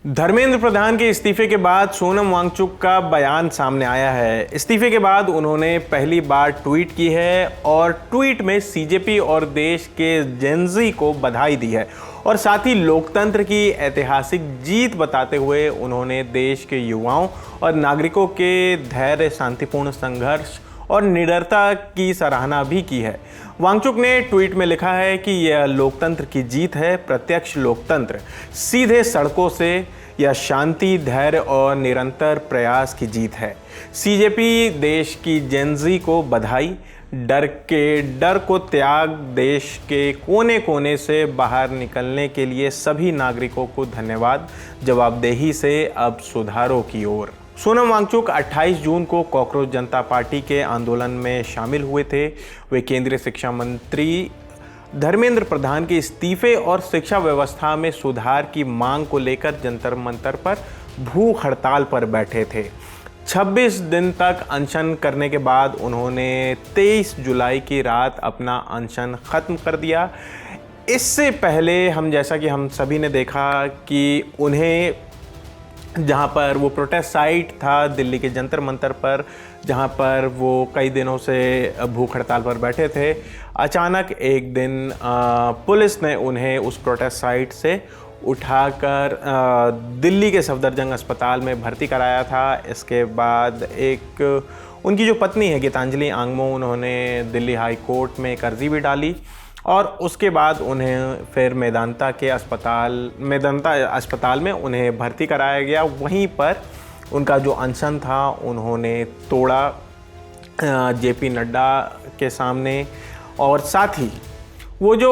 धर्मेंद्र प्रधान के इस्तीफे के बाद सोनम वांगचुक का बयान सामने आया है। इस्तीफे के बाद उन्होंने पहली बार ट्वीट की है और ट्वीट में सीजेपी और देश के जेनजी को बधाई दी है और साथ ही लोकतंत्र की ऐतिहासिक जीत बताते हुए उन्होंने देश के युवाओं और नागरिकों के धैर्य, शांतिपूर्ण संघर्ष और निडरता की सराहना भी की है। वांगचुक ने ट्वीट में लिखा है कि यह लोकतंत्र की जीत है, प्रत्यक्ष लोकतंत्र, सीधे सड़कों से यह शांति, धैर्य और निरंतर प्रयास की जीत है। सीजेपी देश की जेनजी को बधाई, डर को त्याग, देश के कोने कोने से बाहर निकलने के लिए सभी नागरिकों को धन्यवाद, जवाबदेही से अब सुधारों की ओर। सोनम वांगचुक 28 जून को कॉकरोच जनता पार्टी के आंदोलन में शामिल हुए थे। वे केंद्रीय शिक्षा मंत्री धर्मेंद्र प्रधान के इस्तीफे और शिक्षा व्यवस्था में सुधार की मांग को लेकर जंतर मंतर पर भूख हड़ताल पर बैठे थे। 26 दिन तक अनशन करने के बाद उन्होंने 23 जुलाई की रात अपना अनशन खत्म कर दिया। इससे पहले जैसा कि हम सभी ने देखा कि उन्हें जहाँ पर वो प्रोटेस्ट साइट था दिल्ली के जंतर मंतर पर, जहाँ पर वो कई दिनों से भूख हड़ताल पर बैठे थे, अचानक एक दिन पुलिस ने उन्हें उस प्रोटेस्ट साइट से उठाकर दिल्ली के सफदरजंग अस्पताल में भर्ती कराया था। इसके बाद उनकी जो पत्नी है गीतांजलि आंगमो, उन्होंने दिल्ली हाई कोर्ट में एक अर्जी भी डाली और उसके बाद उन्हें फिर मेदांता अस्पताल में उन्हें भर्ती कराया गया। वहीं पर उनका जो अनशन था उन्होंने तोड़ा जेपी नड्डा के सामने, और साथ ही वो जो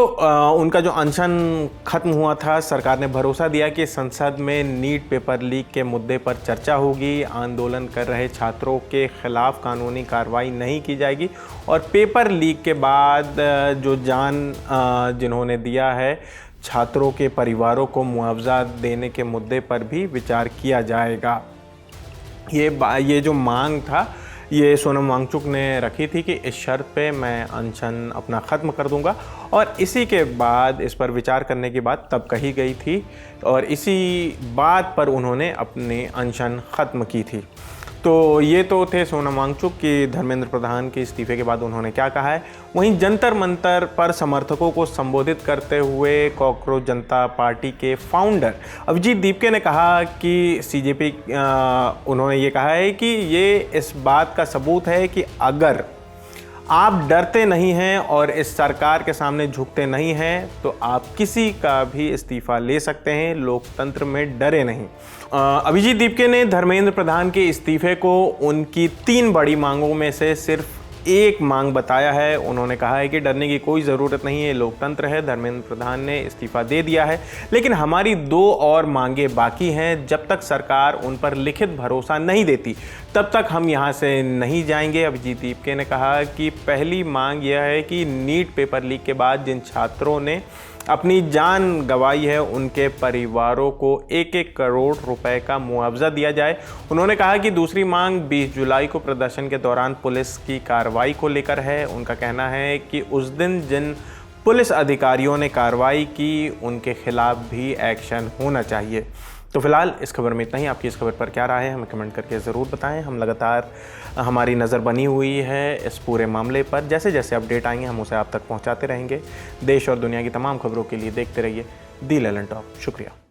उनका जो अनशन खत्म हुआ था, सरकार ने भरोसा दिया कि संसद में नीट पेपर लीक के मुद्दे पर चर्चा होगी, आंदोलन कर रहे छात्रों के खिलाफ कानूनी कार्रवाई नहीं की जाएगी और पेपर लीक के बाद जो जान जिन्होंने दिया है, छात्रों के परिवारों को मुआवजा देने के मुद्दे पर भी विचार किया जाएगा। ये जो मांग था ये सोनम वांगचुक ने रखी थी कि इस शर्त पे मैं अनशन अपना ख़त्म कर दूंगा, और इसी के बाद इस पर विचार करने की बात तब कही गई थी और इसी बात पर उन्होंने अपनी अनशन ख़त्म की थी। तो ये तो थे सोनम वांगचुक की धर्मेंद्र प्रधान के इस्तीफे के बाद उन्होंने क्या कहा है। वहीं जंतर मंतर पर समर्थकों को संबोधित करते हुए कॉकरोच जनता पार्टी के फाउंडर अभिजीत दीपके ने कहा कि सीजेपी उन्होंने ये कहा है कि ये इस बात का सबूत है कि अगर आप डरते नहीं हैं और इस सरकार के सामने झुकते नहीं हैं तो आप किसी का भी इस्तीफा ले सकते हैं, लोकतंत्र में डरे नहीं। अभिजीत दीपके ने धर्मेंद्र प्रधान के इस्तीफे को उनकी 3 बड़ी मांगों में से सिर्फ एक मांग बताया है। उन्होंने कहा है कि डरने की कोई ज़रूरत नहीं है, लोकतंत्र है। धर्मेंद्र प्रधान ने इस्तीफा दे दिया है, लेकिन हमारी 2 और मांगें बाकी हैं। जब तक सरकार उन पर लिखित भरोसा नहीं देती तब तक हम यहाँ से नहीं जाएंगे। अभिजीत दीपके ने कहा कि पहली मांग यह है कि नीट पेपर लीक के बाद जिन छात्रों ने अपनी जान गंवाई है उनके परिवारों को 1-1 करोड़ रुपए का मुआवजा दिया जाए। उन्होंने कहा कि दूसरी मांग 20 जुलाई को प्रदर्शन के दौरान पुलिस की कार्रवाई को लेकर है। उनका कहना है कि उस दिन जिन पुलिस अधिकारियों ने कार्रवाई की उनके खिलाफ भी एक्शन होना चाहिए। तो फिलहाल इस खबर में इतना ही। आपकी इस खबर पर क्या राय है हमें कमेंट करके ज़रूर बताएं। हम लगातार हमारी नज़र बनी हुई है इस पूरे मामले पर, जैसे जैसे अपडेट आएंगे हम उसे आप तक पहुंचाते रहेंगे। देश और दुनिया की तमाम खबरों के लिए देखते रहिए दी ललन टॉप। शुक्रिया।